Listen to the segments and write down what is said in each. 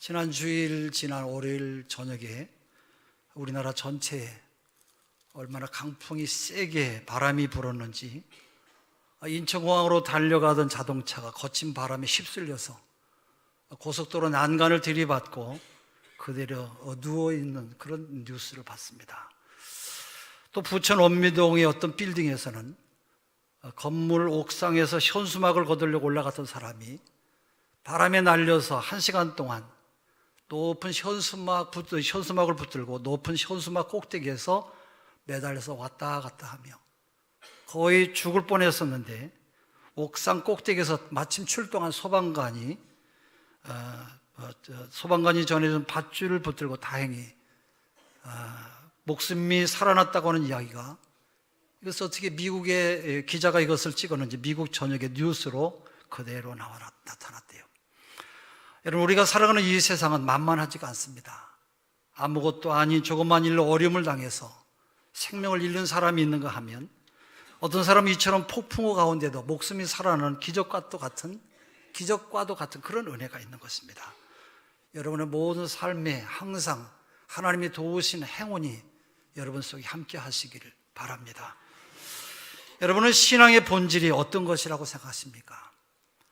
지난 주일, 지난 월요일 저녁에 우리나라 전체에 얼마나 강풍이 세게 바람이 불었는지 인천공항으로 달려가던 자동차가 거친 바람에 휩쓸려서 고속도로 난간을 들이받고 그대로 누워있는 그런 뉴스를 봤습니다. 또 부천 원미동의 어떤 빌딩에서는 건물 옥상에서 현수막을 거두려고 올라갔던 사람이 바람에 날려서 1시간 동안 높은 현수막을 붙들고 높은 현수막 꼭대기에서 매달려서 왔다 갔다 하며 거의 죽을 뻔했었는데 옥상 꼭대기에서 마침 출동한 소방관이 전해준 밧줄을 붙들고 다행히 목숨이 살아났다고 하는 이야기가, 이것을 어떻게 미국의 기자가 이것을 찍었는지 미국 전역의 뉴스로 그대로 나타났대요. 여러분, 우리가 살아가는 이 세상은 만만하지가 않습니다. 아무것도 아닌 조그만 일로 어려움을 당해서 생명을 잃는 사람이 있는가 하면 어떤 사람은 이처럼 폭풍우 가운데도 목숨이 살아나는 기적과도 같은 그런 은혜가 있는 것입니다. 여러분의 모든 삶에 항상 하나님이 도우신 행운이 여러분 속에 함께 하시기를 바랍니다. 여러분은 신앙의 본질이 어떤 것이라고 생각하십니까?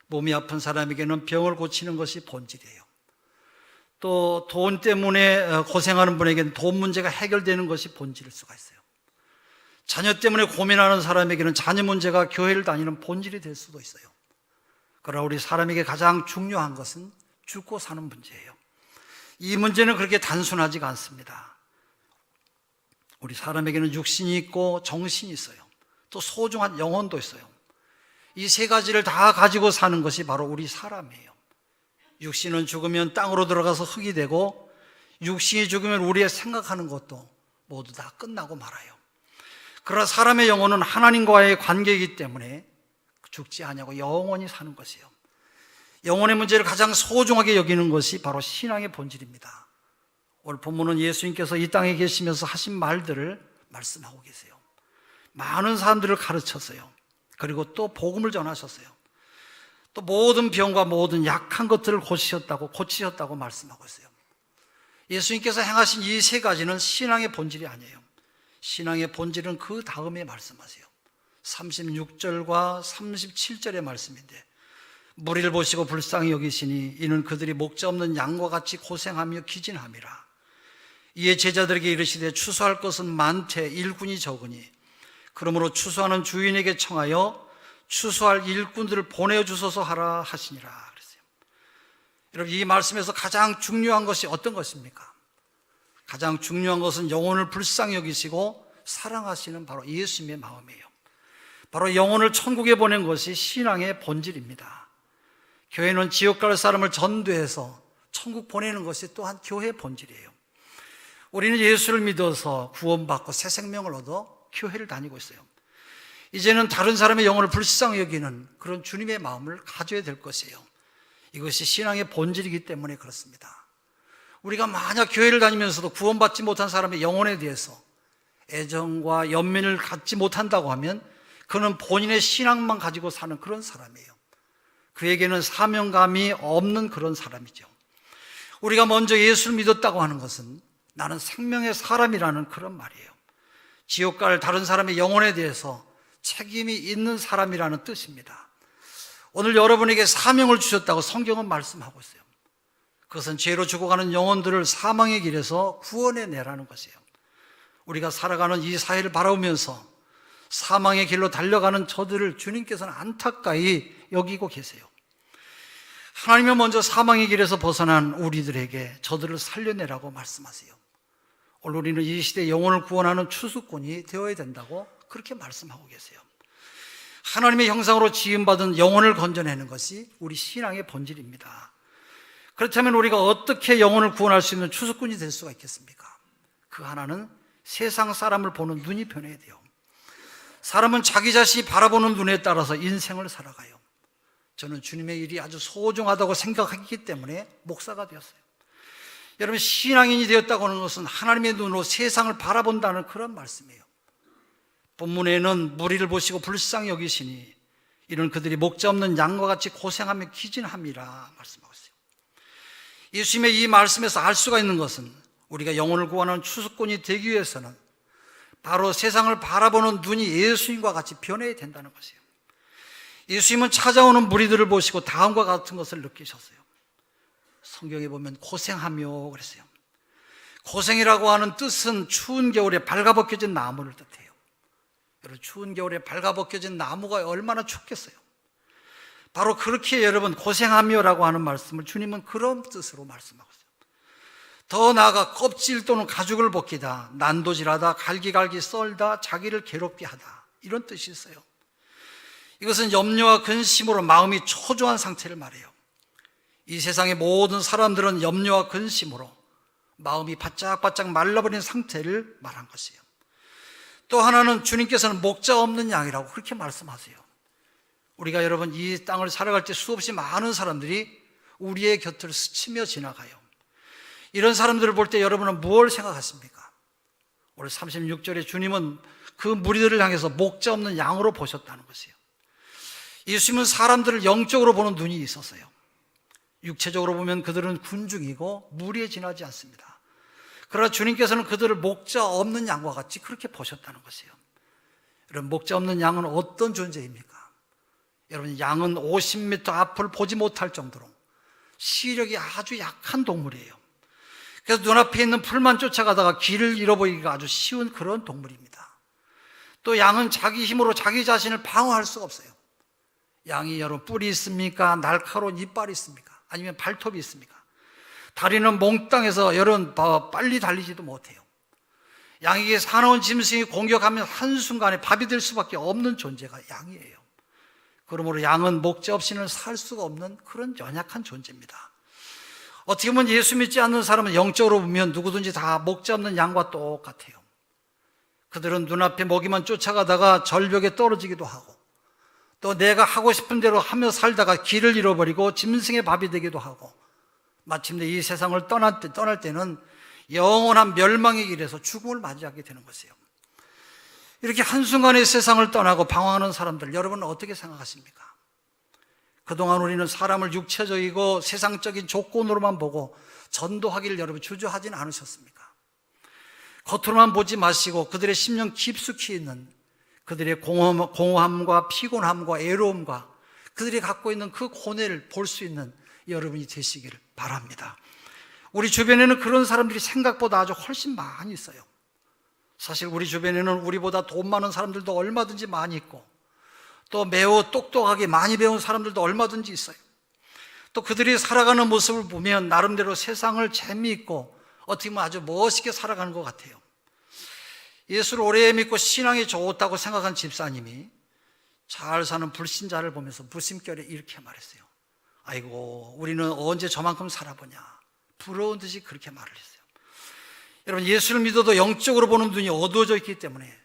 몸이 아픈 사람에게는 병을 고치는 것이 본질이에요. 또 돈 때문에 고생하는 분에게는 돈 문제가 해결되는 것이 본질일 수가 있어요. 자녀 때문에 고민하는 사람에게는 자녀 문제가 교회를 다니는 본질이 될 수도 있어요. 그러나 우리 사람에게 가장 중요한 것은 죽고 사는 문제예요. 이 문제는 그렇게 단순하지가 않습니다. 우리 사람에게는 육신이 있고 정신이 있어요. 또 소중한 영혼도 있어요. 이 세 가지를 다 가지고 사는 것이 바로 우리 사람이에요. 육신은 죽으면 땅으로 들어가서 흙이 되고, 육신이 죽으면 우리의 생각하는 것도 모두 다 끝나고 말아요. 그러나 사람의 영혼은 하나님과의 관계이기 때문에 죽지 아니하고 영원히 사는 것이에요. 영혼의 문제를 가장 소중하게 여기는 것이 바로 신앙의 본질입니다. 오늘 본문은 예수님께서 이 땅에 계시면서 하신 말들을 말씀하고 계세요. 많은 사람들을 가르쳤어요. 그리고 또 복음을 전하셨어요. 또 모든 병과 모든 약한 것들을 고치셨다고 말씀하고 있어요. 예수님께서 행하신 이 세 가지는 신앙의 본질이 아니에요. 신앙의 본질은 그 다음에 말씀하세요. 36절과 37절의 말씀인데, 무리를 보시고 불쌍히 여기시니 이는 그들이 목자 없는 양과 같이 고생하며 기진함이라. 이에 제자들에게 이르시되 추수할 것은 많되 일꾼이 적으니 그러므로 추수하는 주인에게 청하여 추수할 일꾼들을 보내주소서 하라 하시니라 그랬어요. 여러분, 이 말씀에서 가장 중요한 것이 어떤 것입니까? 가장 중요한 것은 영혼을 불쌍히 여기시고 사랑하시는 바로 예수님의 마음이에요. 바로 영혼을 천국에 보낸 것이 신앙의 본질입니다. 교회는 지옥 갈 사람을 전도해서 천국 보내는 것이 또한 교회의 본질이에요. 우리는 예수를 믿어서 구원받고 새 생명을 얻어 교회를 다니고 있어요. 이제는 다른 사람의 영혼을 불쌍히 여기는 그런 주님의 마음을 가져야 될 것이에요. 이것이 신앙의 본질이기 때문에 그렇습니다. 우리가 만약 교회를 다니면서도 구원받지 못한 사람의 영혼에 대해서 애정과 연민을 갖지 못한다고 하면 그는 본인의 신앙만 가지고 사는 그런 사람이에요. 그에게는 사명감이 없는 그런 사람이죠. 우리가 먼저 예수를 믿었다고 하는 것은 나는 생명의 사람이라는 그런 말이에요. 지옥 갈 다른 사람의 영혼에 대해서 책임이 있는 사람이라는 뜻입니다. 오늘 여러분에게 사명을 주셨다고 성경은 말씀하고 있어요. 그것은 죄로 죽어가는 영혼들을 사망의 길에서 구원해내라는 것이에요. 우리가 살아가는 이 사회를 바라보면서 사망의 길로 달려가는 저들을 주님께서는 안타까이 여기고 계세요. 하나님은 먼저 사망의 길에서 벗어난 우리들에게 저들을 살려내라고 말씀하세요. 오늘 우리는 이 시대에 영혼을 구원하는 추수꾼이 되어야 된다고 그렇게 말씀하고 계세요. 하나님의 형상으로 지음받은 영혼을 건져내는 것이 우리 신앙의 본질입니다. 그렇다면 우리가 어떻게 영혼을 구원할 수 있는 추수꾼이 될 수가 있겠습니까? 그 하나는 세상 사람을 보는 눈이 변해야 돼요. 사람은 자기 자신이 바라보는 눈에 따라서 인생을 살아가요. 저는 주님의 일이 아주 소중하다고 생각했기 때문에 목사가 되었어요. 여러분, 신앙인이 되었다고 하는 것은 하나님의 눈으로 세상을 바라본다는 그런 말씀이에요. 본문에는 무리를 보시고 불쌍히 여기시니 이는 그들이 목자 없는 양과 같이 고생하며 기진함이라 말씀하고 있어요. 예수님의 이 말씀에서 알 수가 있는 것은 우리가 영혼을 구하는 추수꾼이 되기 위해서는 바로 세상을 바라보는 눈이 예수님과 같이 변해야 된다는 것이에요. 예수님은 찾아오는 무리들을 보시고 다음과 같은 것을 느끼셨어요. 성경에 보면 고생하며 그랬어요. 고생이라고 하는 뜻은 추운 겨울에 발가벗겨진 나무를 뜻해요. 여러분, 추운 겨울에 발가벗겨진 나무가 얼마나 춥겠어요. 바로 그렇게 여러분 고생하며라고 하는 말씀을 주님은 그런 뜻으로 말씀하고 있어요. 더 나아가 껍질 또는 가죽을 벗기다, 난도질하다, 갈기갈기 썰다, 자기를 괴롭게 하다, 이런 뜻이 있어요. 이것은 염려와 근심으로 마음이 초조한 상태를 말해요. 이 세상의 모든 사람들은 염려와 근심으로 마음이 바짝바짝 말라버린 상태를 말한 것이에요. 또 하나는 주님께서는 목자 없는 양이라고 그렇게 말씀하세요. 우리가 여러분 이 땅을 살아갈 때 수없이 많은 사람들이 우리의 곁을 스치며 지나가요. 이런 사람들을 볼 때 여러분은 무엇을 생각하십니까? 오늘 36절에 주님은 그 무리들을 향해서 목자 없는 양으로 보셨다는 것이에요. 예수님은 사람들을 영적으로 보는 눈이 있었어요. 육체적으로 보면 그들은 군중이고 무리에 지나지 않습니다. 그러나 주님께서는 그들을 목자 없는 양과 같이 그렇게 보셨다는 것이에요. 여러분, 목자 없는 양은 어떤 존재입니까? 여러분, 양은 50m 앞을 보지 못할 정도로 시력이 아주 약한 동물이에요. 그래서 눈앞에 있는 풀만 쫓아가다가 길을 잃어버리기가 아주 쉬운 그런 동물입니다. 또 양은 자기 힘으로 자기 자신을 방어할 수가 없어요. 양이 여러분 뿔이 있습니까? 날카로운 이빨이 있습니까? 아니면 발톱이 있습니까? 다리는 몽땅해서 여러분 빨리 달리지도 못해요. 양에게 사나운 짐승이 공격하면 한순간에 밥이 될 수밖에 없는 존재가 양이에요. 그러므로 양은 목자 없이는 살 수가 없는 그런 연약한 존재입니다. 어떻게 보면 예수 믿지 않는 사람은 영적으로 보면 누구든지 다 목자 없는 양과 똑같아요. 그들은 눈앞에 먹이만 쫓아가다가 절벽에 떨어지기도 하고, 또 내가 하고 싶은 대로 하며 살다가 길을 잃어버리고 짐승의 밥이 되기도 하고, 마침내 이 세상을 떠날 때는 영원한 멸망의 길에서 죽음을 맞이하게 되는 것이에요. 이렇게 한순간에 세상을 떠나고 방황하는 사람들, 여러분은 어떻게 생각하십니까? 그동안 우리는 사람을 육체적이고 세상적인 조건으로만 보고 전도하기를 여러분 주저하지는 않으셨습니까? 겉으로만 보지 마시고 그들의 심령 깊숙이 있는 그들의 공허함과 피곤함과 애로움과 그들이 갖고 있는 그 고뇌를 볼 수 있는 여러분이 되시기를 바랍니다. 우리 주변에는 그런 사람들이 생각보다 아주 훨씬 많이 있어요. 사실 우리 주변에는 우리보다 돈 많은 사람들도 얼마든지 많이 있고, 또 매우 똑똑하게 많이 배운 사람들도 얼마든지 있어요. 또 그들이 살아가는 모습을 보면 나름대로 세상을 재미있고 어떻게 보면 아주 멋있게 살아가는 것 같아요. 예수를 오래 믿고 신앙이 좋다고 생각한 집사님이 잘 사는 불신자를 보면서 무심결에 이렇게 말했어요. 아이고, 우리는 언제 저만큼 살아보냐, 부러운 듯이 그렇게 말을 했어요. 여러분, 예수를 믿어도 영적으로 보는 눈이 어두워져 있기 때문에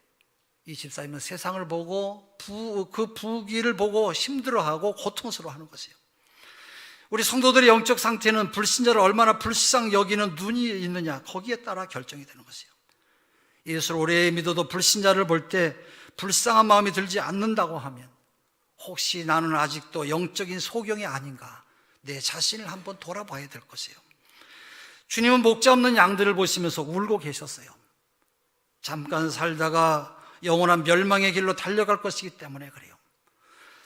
이 집사님은 세상을 보고 그 부귀를 보고 힘들어하고 고통스러워하는 것이에요. 우리 성도들의 영적 상태는 불신자를 얼마나 불쌍히 여기는 눈이 있느냐, 거기에 따라 결정이 되는 것이에요. 예수를 오래 믿어도 불신자를 볼 때 불쌍한 마음이 들지 않는다고 하면 혹시 나는 아직도 영적인 소경이 아닌가, 내 자신을 한번 돌아봐야 될 것이에요. 주님은 목자 없는 양들을 보시면서 울고 계셨어요. 잠깐 살다가 영원한 멸망의 길로 달려갈 것이기 때문에 그래요.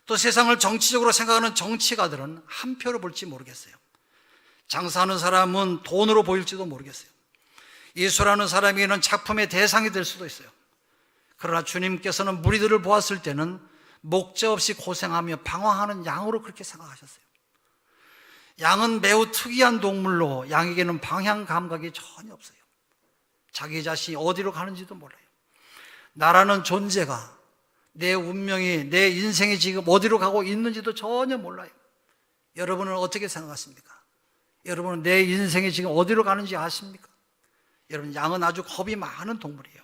또 세상을 정치적으로 생각하는 정치가들은 한 표로 볼지 모르겠어요. 장사하는 사람은 돈으로 보일지도 모르겠어요. 예수라는 사람에게는 작품의 대상이 될 수도 있어요. 그러나 주님께서는 무리들을 보았을 때는 목자 없이 고생하며 방황하는 양으로 그렇게 생각하셨어요. 양은 매우 특이한 동물로 양에게는 방향 감각이 전혀 없어요. 자기 자신이 어디로 가는지도 몰라요. 나라는 존재가, 내 운명이, 내 인생이 지금 어디로 가고 있는지도 전혀 몰라요. 여러분은 어떻게 생각하십니까? 여러분은 내 인생이 지금 어디로 가는지 아십니까? 여러분, 양은 아주 겁이 많은 동물이에요.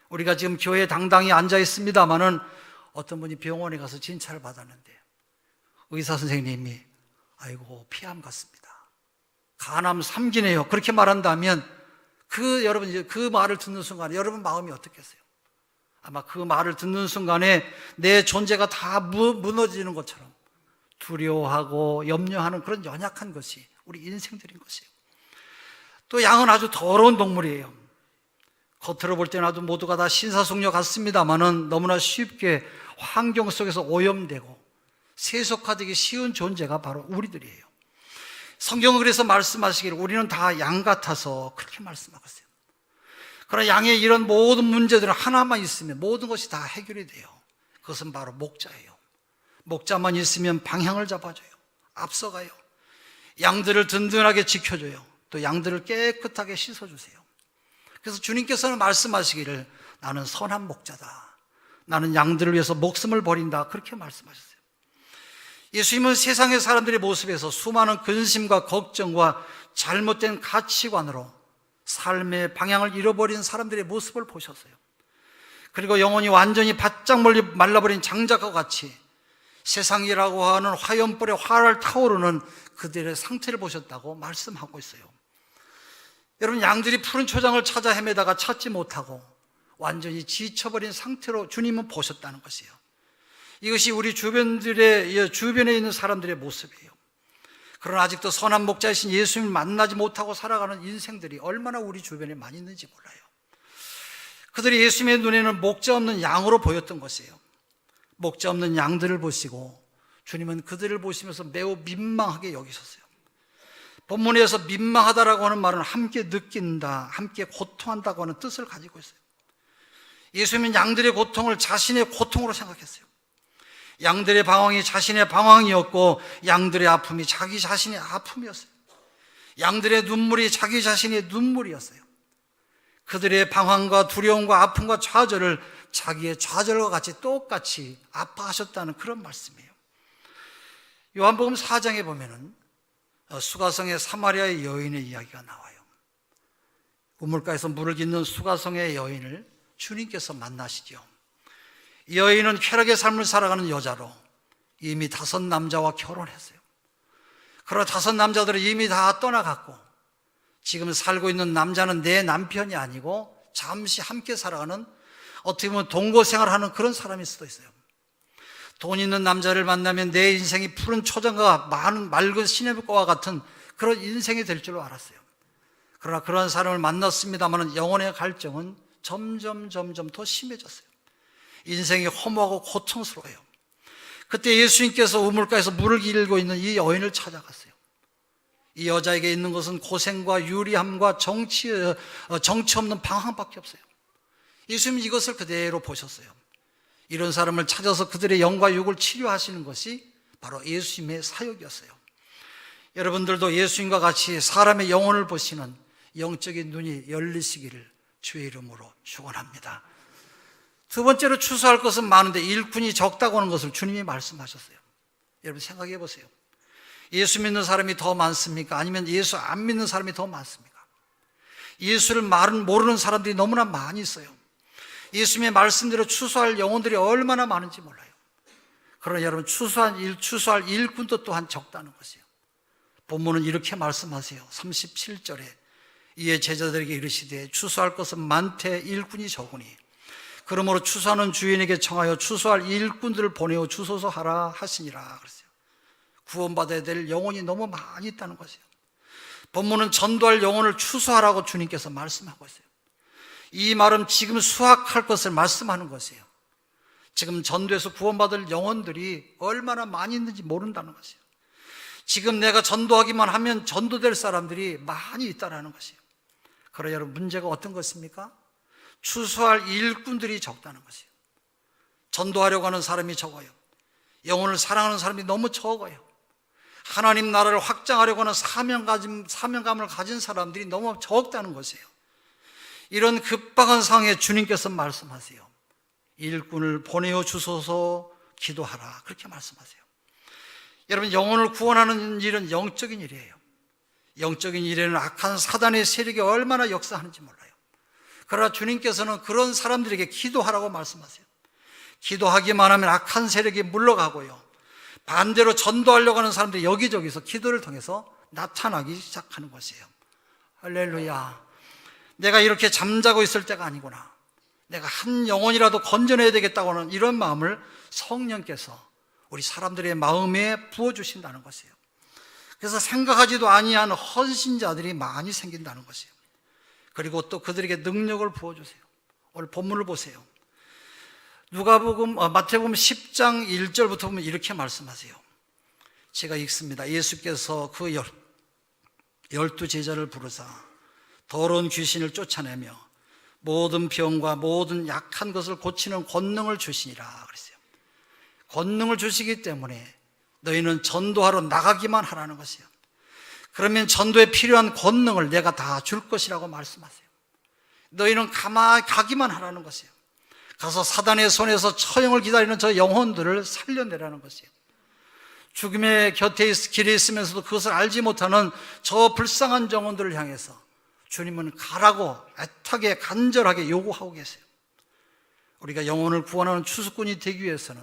우리가 지금 교회에 당당히 앉아 있습니다마는 어떤 분이 병원에 가서 진찰을 받았는데 의사 선생님이 아이고, 피암 같습니다, 간암 3기네요, 그렇게 말한다면 여러분 그 말을 듣는 순간에 여러분 마음이 어떻겠어요? 아마 그 말을 듣는 순간에 내 존재가 다 무너지는 것처럼 두려워하고 염려하는 그런 연약한 것이 우리 인생들인 것이에요. 또 양은 아주 더러운 동물이에요. 겉으로 볼 때는 아주 모두가 다 신사숙녀 같습니다만은 너무나 쉽게 환경 속에서 오염되고 세속화되기 쉬운 존재가 바로 우리들이에요. 성경은 그래서 말씀하시기를 우리는 다 양 같아서 그렇게 말씀하고 있어요. 그러나 양의 이런 모든 문제들은 하나만 있으면 모든 것이 다 해결이 돼요. 그것은 바로 목자예요. 목자만 있으면 방향을 잡아줘요. 앞서가요. 양들을 든든하게 지켜줘요. 또 양들을 깨끗하게 씻어주세요. 그래서 주님께서는 말씀하시기를 나는 선한 목자다. 나는 양들을 위해서 목숨을 버린다. 그렇게 말씀하셨어요. 예수님은 세상의 사람들의 모습에서 수많은 근심과 걱정과 잘못된 가치관으로 삶의 방향을 잃어버린 사람들의 모습을 보셨어요. 그리고 영혼이 완전히 바짝 말라버린 장작과 같이 세상이라고 하는 화염불에 활활 타오르는 그들의 상태를 보셨다고 말씀하고 있어요. 여러분, 양들이 푸른 초장을 찾아 헤매다가 찾지 못하고 완전히 지쳐버린 상태로 주님은 보셨다는 것이에요. 이것이 우리 주변에 있는 사람들의 모습이에요. 그러나 아직도 선한 목자이신 예수님을 만나지 못하고 살아가는 인생들이 얼마나 우리 주변에 많이 있는지 몰라요. 그들이 예수님의 눈에는 목자 없는 양으로 보였던 것이에요. 목자 없는 양들을 보시고 주님은 그들을 보시면서 매우 민망하게 여기셨어요. 본문에서 민망하다라고 하는 말은 함께 느낀다, 함께 고통한다고 하는 뜻을 가지고 있어요. 예수님은 양들의 고통을 자신의 고통으로 생각했어요. 양들의 방황이 자신의 방황이었고 양들의 아픔이 자기 자신의 아픔이었어요. 양들의 눈물이 자기 자신의 눈물이었어요. 그들의 방황과 두려움과 아픔과 좌절을 자기의 좌절과 같이 똑같이 아파하셨다는 그런 말씀이에요. 요한복음 4장에 보면은 수가성의 사마리아의 여인의 이야기가 나와요. 우물가에서 물을 깃는 수가성의 여인을 주님께서 만나시죠. 이 여인은 쾌락의 삶을 살아가는 여자로 이미 5 남자와 결혼했어요. 그러나 5 남자들은 이미 다 떠나갔고 지금 살고 있는 남자는 내 남편이 아니고 잠시 함께 살아가는 어떻게 보면 동거생활하는 그런 사람일 수도 있어요. 돈 있는 남자를 만나면 내 인생이 푸른 초장과 많은 맑은 시냇가와 같은 그런 인생이 될 줄로 알았어요. 그러나 그런 사람을 만났습니다만 영혼의 갈증은 점점 더 심해졌어요. 인생이 허무하고 고통스러워요. 그때 예수님께서 우물가에서 물을 길고 있는 이 여인을 찾아갔어요. 이 여자에게 있는 것은 고생과 유리함과 정치 없는 방황밖에 없어요. 예수님은 이것을 그대로 보셨어요. 이런 사람을 찾아서 그들의 영과 육을 치료하시는 것이 바로 예수님의 사역이었어요. 여러분들도 예수님과 같이 사람의 영혼을 보시는 영적인 눈이 열리시기를 주의 이름으로 축원합니다. 두 번째로 추수할 것은 많은데 일꾼이 적다고 하는 것을 주님이 말씀하셨어요. 여러분 생각해 보세요. 예수 믿는 사람이 더 많습니까? 아니면 예수 안 믿는 사람이 더 많습니까? 예수를 말은 모르는 사람들이 너무나 많이 있어요. 예수님의 말씀대로 추수할 영혼들이 얼마나 많은지 몰라요. 그러나 여러분 추수할 일꾼도 또한 적다는 것이에요. 본문은 이렇게 말씀하세요. 37절에 이에 제자들에게 이르시되 추수할 것은 많되 일꾼이 적으니 그러므로 추수하는 주인에게 청하여 추수할 일꾼들을 보내어 주소서 하라 하시니라 그랬어요. 구원받아야 될 영혼이 너무 많이 있다는 것이에요. 본문은 전도할 영혼을 추수하라고 주님께서 말씀하고 있어요. 이 말은 지금 수확할 것을 말씀하는 것이에요. 지금 전도에서 구원받을 영혼들이 얼마나 많이 있는지 모른다는 것이에요. 지금 내가 전도하기만 하면 전도될 사람들이 많이 있다는 것이에요. 그러나 여러분 문제가 어떤 것입니까? 추수할 일꾼들이 적다는 것이에요. 전도하려고 하는 사람이 적어요. 영혼을 사랑하는 사람이 너무 적어요. 하나님 나라를 확장하려고 하는 사명감을 가진 사람들이 너무 적다는 것이에요. 이런 급박한 상황에 주님께서 말씀하세요. 일꾼을 보내어 주소서 기도하라 그렇게 말씀하세요. 여러분 영혼을 구원하는 일은 영적인 일이에요. 영적인 일에는 악한 사단의 세력이 얼마나 역사하는지 몰라요. 그러나 주님께서는 그런 사람들에게 기도하라고 말씀하세요. 기도하기만 하면 악한 세력이 물러가고요. 반대로 전도하려고 하는 사람들이 여기저기서 기도를 통해서 나타나기 시작하는 것이에요. 할렐루야. 내가 이렇게 잠자고 있을 때가 아니구나. 내가 한 영혼이라도 건져내야 되겠다고 하는 이런 마음을 성령께서 우리 사람들의 마음에 부어주신다는 것이에요. 그래서 생각하지도 아니한 헌신자들이 많이 생긴다는 것이에요. 그리고 또 그들에게 능력을 부어주세요. 오늘 본문을 보세요. 마태복음 10장 1절부터 보면 이렇게 말씀하세요. 제가 읽습니다. 예수께서 그 12제자를 부르사 더러운 귀신을 쫓아내며 모든 병과 모든 약한 것을 고치는 권능을 주시니라 그랬어요. 권능을 주시기 때문에 너희는 전도하러 나가기만 하라는 것이에요. 그러면 전도에 필요한 권능을 내가 다 줄 것이라고 말씀하세요. 너희는 가만히 가기만 하라는 것이에요. 가서 사단의 손에서 처형을 기다리는 저 영혼들을 살려내라는 것이에요. 죽음의 곁에 길에 있으면서도 그것을 알지 못하는 저 불쌍한 영혼들을 향해서 주님은 가라고 애타게 간절하게 요구하고 계세요. 우리가 영혼을 구원하는 추수꾼이 되기 위해서는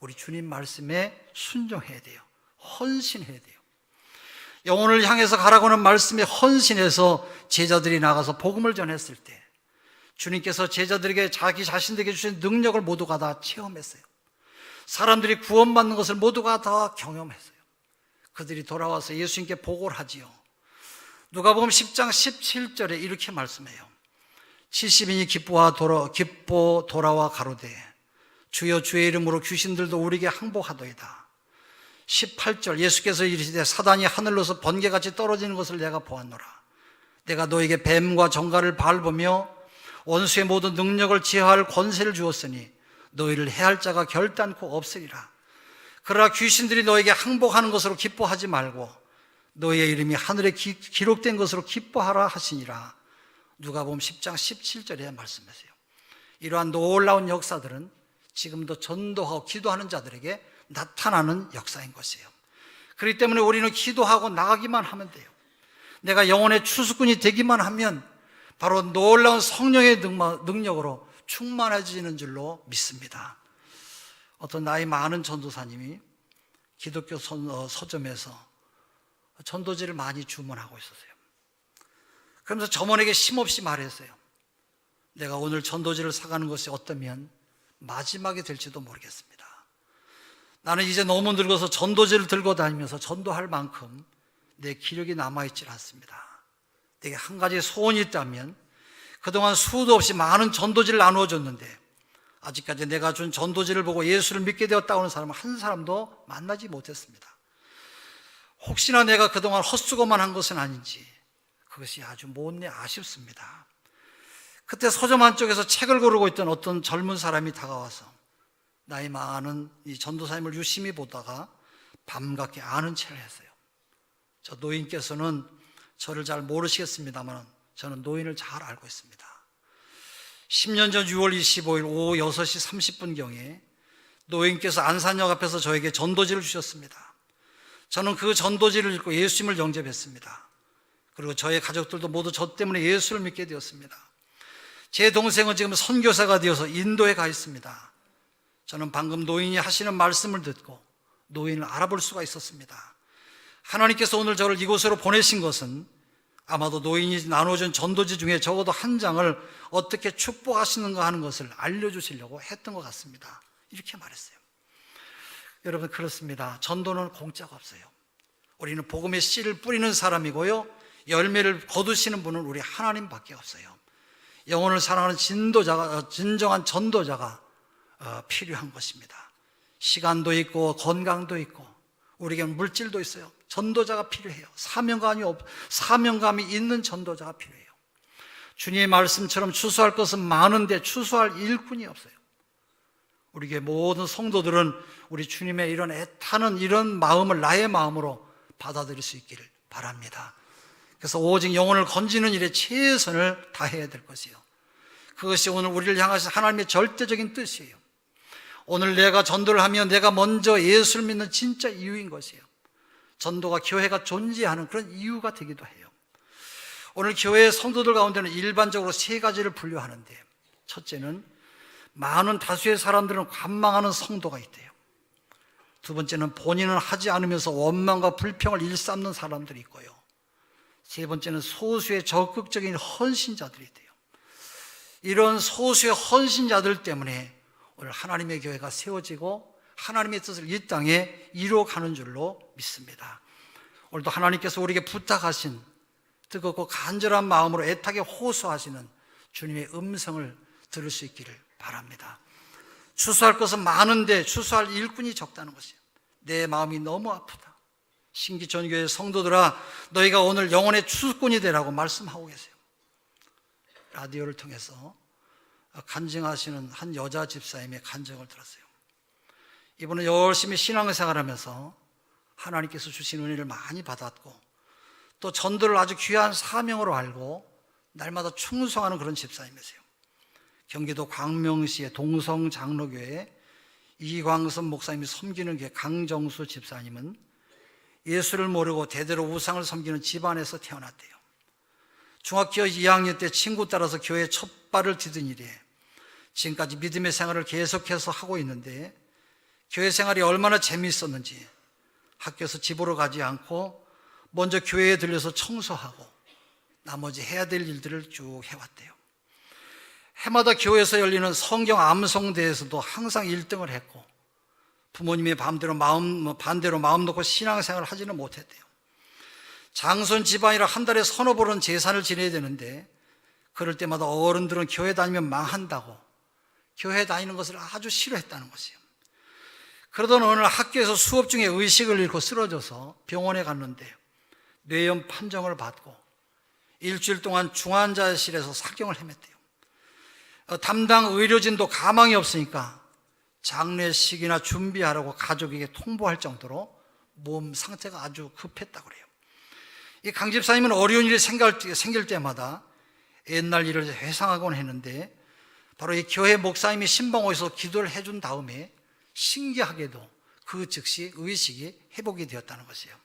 우리 주님 말씀에 순종해야 돼요. 헌신해야 돼요. 영혼을 향해서 가라고 하는 말씀에 헌신해서 제자들이 나가서 복음을 전했을 때 주님께서 제자들에게 자기 자신들에게 주신 능력을 모두가 다 체험했어요. 사람들이 구원받는 것을 모두가 다 경험했어요. 그들이 돌아와서 예수님께 보고를 하지요. 누가복음 10장 17절에 이렇게 말씀해요. 70인이 기뻐 돌아와 가로되 주여 주의 이름으로 귀신들도 우리에게 항복하도이다. 18절 예수께서 이르시되 사단이 하늘로서 번개같이 떨어지는 것을 내가 보았노라. 내가 너에게 뱀과 정갈을 밟으며 원수의 모든 능력을 제어할 권세를 주었으니 너희를 해할 자가 결단코 없으리라. 그러나 귀신들이 너에게 항복하는 것으로 기뻐하지 말고 너희의 이름이 하늘에 기록된 것으로 기뻐하라 하시니라. 누가복음 10장 17절에 말씀하세요. 이러한 놀라운 역사들은 지금도 전도하고 기도하는 자들에게 나타나는 역사인 것이에요. 그렇기 때문에 우리는 기도하고 나가기만 하면 돼요. 내가 영혼의 추수꾼이 되기만 하면 바로 놀라운 성령의 능력으로 충만해지는 줄로 믿습니다. 어떤 나이 많은 전도사님이 기독교 서점에서 전도지를 많이 주문하고 있었어요. 그러면서 점원에게 힘없이 말했어요. 내가 오늘 전도지를 사가는 것이 어떠면 마지막이 될지도 모르겠습니다. 나는 이제 너무 늙어서 전도지를 들고 다니면서 전도할 만큼 내 기력이 남아있질 않습니다. 내게 한 가지 소원이 있다면 그동안 수도 없이 많은 전도지를 나누어줬는데 아직까지 내가 준 전도지를 보고 예수를 믿게 되었다고 하는 사람은 한 사람도 만나지 못했습니다. 혹시나 내가 그동안 헛수고만 한 것은 아닌지 그것이 아주 못내 아쉽습니다. 그때 서점 한쪽에서 책을 고르고 있던 어떤 젊은 사람이 다가와서 나이 많은 이 전도사님을 유심히 보다가 밤늦게 아는 체를 했어요. 저 노인께서는 저를 잘 모르시겠습니다만 저는 노인을 잘 알고 있습니다. 10년 전 6월 25일 오후 6시 30분경에 노인께서 안산역 앞에서 저에게 전도지를 주셨습니다. 저는 그 전도지를 읽고 예수님을 영접했습니다. 그리고 저의 가족들도 모두 저 때문에 예수를 믿게 되었습니다. 제 동생은 지금 선교사가 되어서 인도에 가 있습니다. 저는 방금 노인이 하시는 말씀을 듣고 노인을 알아볼 수가 있었습니다. 하나님께서 오늘 저를 이곳으로 보내신 것은 아마도 노인이 나눠준 전도지 중에 적어도 한 장을 어떻게 축복하시는가 하는 것을 알려주시려고 했던 것 같습니다. 이렇게 말했어요. 여러분, 그렇습니다. 전도는 공짜가 없어요. 우리는 복음의 씨를 뿌리는 사람이고요, 열매를 거두시는 분은 우리 하나님밖에 없어요. 영혼을 사랑하는 진정한 전도자가 필요한 것입니다. 시간도 있고 건강도 있고 우리에게는 물질도 있어요. 전도자가 필요해요. 사명감이 있는 전도자가 필요해요. 주님의 말씀처럼 추수할 것은 많은데 추수할 일꾼이 없어요. 우리에게 모든 성도들은 우리 주님의 이런 애타는 이런 마음을 나의 마음으로 받아들일 수 있기를 바랍니다. 그래서 오직 영혼을 건지는 일에 최선을 다해야 될 것이에요. 그것이 오늘 우리를 향하신 하나님의 절대적인 뜻이에요. 오늘 내가 전도를 하면 내가 먼저 예수를 믿는 진짜 이유인 것이에요. 전도가 교회가 존재하는 그런 이유가 되기도 해요. 오늘 교회의 성도들 가운데는 일반적으로 세 가지를 분류하는데, 첫째는 많은 다수의 사람들은 관망하는 성도가 있대요. 두 번째는 본인은 하지 않으면서 원망과 불평을 일삼는 사람들이 있고요. 세 번째는 소수의 적극적인 헌신자들이 있대요. 이런 소수의 헌신자들 때문에 오늘 하나님의 교회가 세워지고 하나님의 뜻을 이 땅에 이루어가는 줄로 믿습니다. 오늘도 하나님께서 우리에게 부탁하신 뜨겁고 간절한 마음으로 애타게 호소하시는 주님의 음성을 들을 수 있기를 바랍니다. 추수할 것은 많은데 추수할 일꾼이 적다는 것이에요. 내 마음이 너무 아프다. 신기전교회 성도들아, 너희가 오늘 영혼의 추수꾼이 되라고 말씀하고 계세요. 라디오를 통해서 간증하시는 한 여자 집사님의 간증을 들었어요. 이분은 열심히 신앙생활하면서 하나님께서 주신 은혜를 많이 받았고 또 전도를 아주 귀한 사명으로 알고 날마다 충성하는 그런 집사님이세요. 경기도 광명시의 동성장로교회 이광선 목사님이 섬기는 게 강정수 집사님은 예수를 모르고 대대로 우상을 섬기는 집안에서 태어났대요. 중학교 2학년 때 친구 따라서 교회에 첫 발을 디딘 이래 지금까지 믿음의 생활을 계속해서 하고 있는데 교회 생활이 얼마나 재미있었는지 학교에서 집으로 가지 않고 먼저 교회에 들려서 청소하고 나머지 해야 될 일들을 쭉 해왔대요. 해마다 교회에서 열리는 성경 암송대에서도 항상 1등을 했고 부모님의 반대로 마음 놓고 신앙생활을 하지는 못했대요. 장손 집안이라 한 달에 서너 번은 제사를 지내야 되는데 그럴 때마다 어른들은 교회 다니면 망한다고 교회 다니는 것을 아주 싫어했다는 것이에요. 그러던 어느 날 학교에서 수업 중에 의식을 잃고 쓰러져서 병원에 갔는데 뇌염 판정을 받고 일주일 동안 중환자실에서 사경을 헤맸대요. 담당 의료진도 가망이 없으니까 장례식이나 준비하라고 가족에게 통보할 정도로 몸 상태가 아주 급했다고 그래요. 이 강 집사님은 어려운 일이 생길 때마다 옛날 일을 회상하곤 했는데 바로 이 교회 목사님이 신방호에서 기도를 해준 다음에 신기하게도 그 즉시 의식이 회복이 되었다는 것이에요.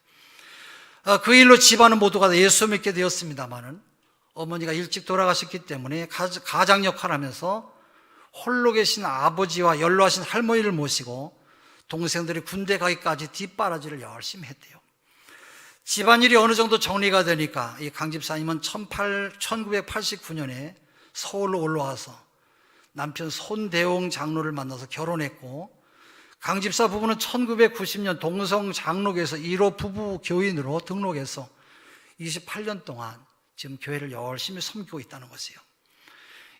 그 일로 집안은 모두가 예수 믿게 되었습니다마는 어머니가 일찍 돌아가셨기 때문에 가장 역할을 하면서 홀로 계신 아버지와 연로하신 할머니를 모시고 동생들이 군대 가기까지 뒷바라지를 열심히 했대요. 집안일이 어느 정도 정리가 되니까 이 강 집사님은 1989년에 서울로 올라와서 남편 손대홍 장로를 만나서 결혼했고 강 집사 부부는 1990년 동성장로교에서 1호 부부 교인으로 등록해서 28년 동안 지금 교회를 열심히 섬기고 있다는 것이에요.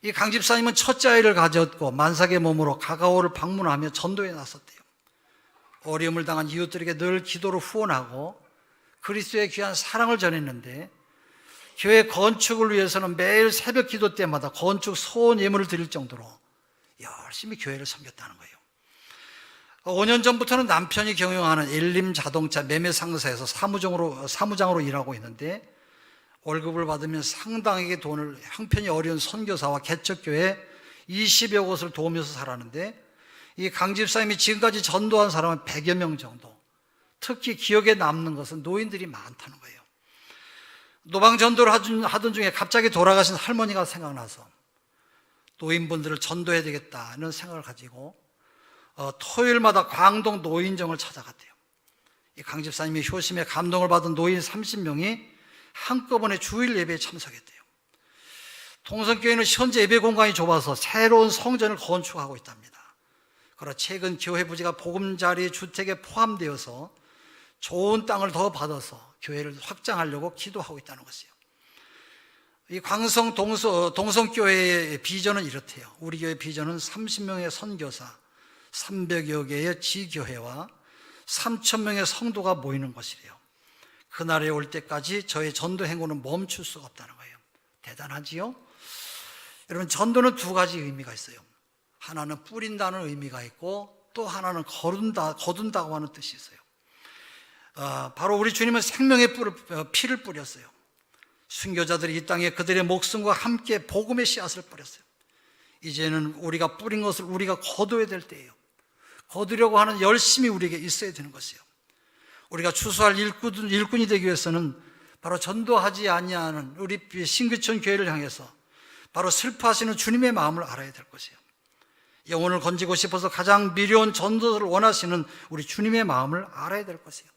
이 강 집사님은 첫째 아이를 가졌고 만삭의 몸으로 가가오를 방문하며 전도에 나섰대요. 어려움을 당한 이웃들에게 늘 기도로 후원하고 그리스도의 귀한 사랑을 전했는데 교회 건축을 위해서는 매일 새벽 기도 때마다 건축 소원 예물을 드릴 정도로 열심히 교회를 섬겼다는 거예요. 5년 전부터는 남편이 경영하는 엘림 자동차 매매 상사에서 사무장으로 일하고 있는데 월급을 받으면 상당하게 돈을 형편이 어려운 선교사와 개척교회 20여 곳을 도우면서 살았는데 이 강 집사님이 지금까지 전도한 사람은 100여 명 정도. 특히 기억에 남는 것은 노인들이 많다는 거예요. 노방 전도를 하던 중에 갑자기 돌아가신 할머니가 생각나서 노인분들을 전도해야 되겠다는 생각을 가지고 토요일마다 광동 노인정을 찾아갔대요. 이 강 집사님이 효심에 감동을 받은 노인 30명이 한꺼번에 주일 예배에 참석했대요. 동성교회는 현재 예배 공간이 좁아서 새로운 성전을 건축하고 있답니다. 그러나 최근 교회 부지가 보금자리 주택에 포함되어서 좋은 땅을 더 받아서 교회를 확장하려고 기도하고 있다는 것이에요. 이 광성 동성교회의 비전은 이렇대요. 우리 교회 비전은 30명의 선교사, 300여 개의 지교회와 3,000명의 성도가 모이는 것이래요. 그날에 올 때까지 저의 전도 행보는 멈출 수가 없다는 거예요. 대단하지요? 여러분, 전도는 두 가지 의미가 있어요. 하나는 뿌린다는 의미가 있고 또 하나는 거둔다고 하는 뜻이 있어요. 바로 우리 주님은 생명의 피를 뿌렸어요. 순교자들이 이 땅에 그들의 목숨과 함께 복음의 씨앗을 뿌렸어요. 이제는 우리가 뿌린 것을 우리가 거둬야 될 때예요. 거두려고 하는 열심이 우리에게 있어야 되는 것이에요. 우리가 추수할 일꾼이 되기 위해서는 바로 전도하지 아니하는 우리 신규촌 교회를 향해서 바로 슬퍼하시는 주님의 마음을 알아야 될 것이에요. 영혼을 건지고 싶어서 가장 미려운 전도를 원하시는 우리 주님의 마음을 알아야 될 것이에요.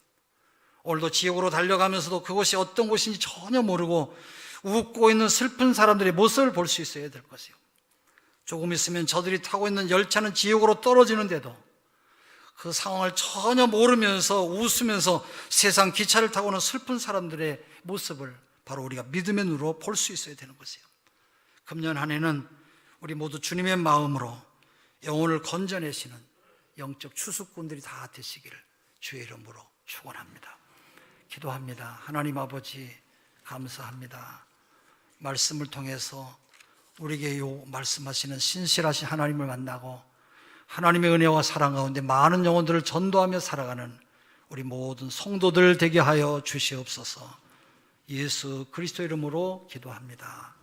오늘도 지옥으로 달려가면서도 그곳이 어떤 곳인지 전혀 모르고 웃고 있는 슬픈 사람들의 모습을 볼 수 있어야 될 것이에요. 조금 있으면 저들이 타고 있는 열차는 지옥으로 떨어지는데도 그 상황을 전혀 모르면서 웃으면서 세상 기차를 타고는 슬픈 사람들의 모습을 바로 우리가 믿음의 눈으로 볼 수 있어야 되는 것이에요. 금년 한 해는 우리 모두 주님의 마음으로 영혼을 건져내시는 영적 추수꾼들이 다 되시기를 주의 이름으로 축원합니다. 기도합니다. 하나님 아버지 감사합니다. 말씀을 통해서 우리에게 말씀하시는 신실하신 하나님을 만나고 하나님의 은혜와 사랑 가운데 많은 영혼들을 전도하며 살아가는 우리 모든 성도들 되게 하여 주시옵소서. 예수 그리스도 이름으로 기도합니다.